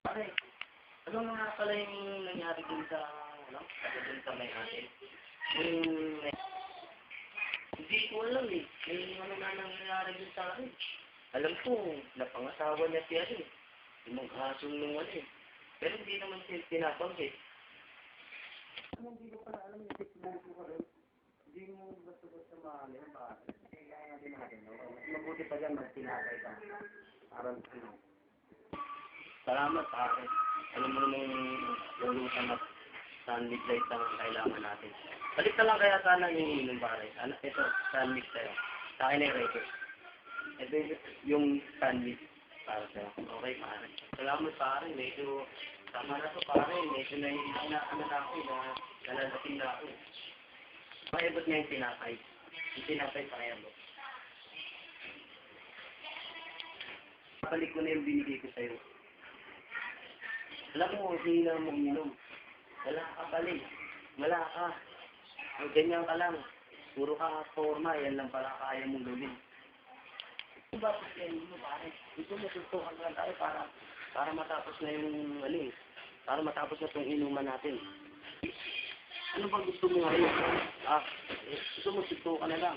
Pare, ano nga pala yung nangyari dun sa, ano, dun sa may atin? Yung, hindi ko alam eh. May ano na nangyari dun sa akin. Alam ko, napangasawa niya siya eh. Yung mga hasong nung ano eh. Pero hindi naman siya tinabanggit. Ano, hindi ko pala alam yung Facebook ko rin. Hindi mo basta-basta mahalin ang pare. Kaya natin natin, no? Mas mabuti pa dyan, magtinapay ka. Parang salamat pare. Alam mo namang lulutan at sandwich light ang kailangan natin. Balik na lang kaya sana yung pare. Ano, ito, sandwich tayo. Sa akin ay reto. Ito yung sandwich para sa'yo. Okay pare. Salamat pare. Medyo tama na to pare. Medyo na ako na nalalating na ako. Pakiabot niya yung tinapay. Yung tinapay pakiabot. Kapalik ko na yung binigay ko sa'yo. Alam mo, hindi na mo uminom. Wala ka pali. Wala ka. Ang ganyan ka lang. Puro ka forma. Yan lang pala kaya mong gawin. Ano ba po yan mo, pare? Ito matutukan lang tayo para matapos na yung, ano eh, para matapos na itong inuman natin. Ano bang gusto mo ngayon? Gusto mo suntukan na lang.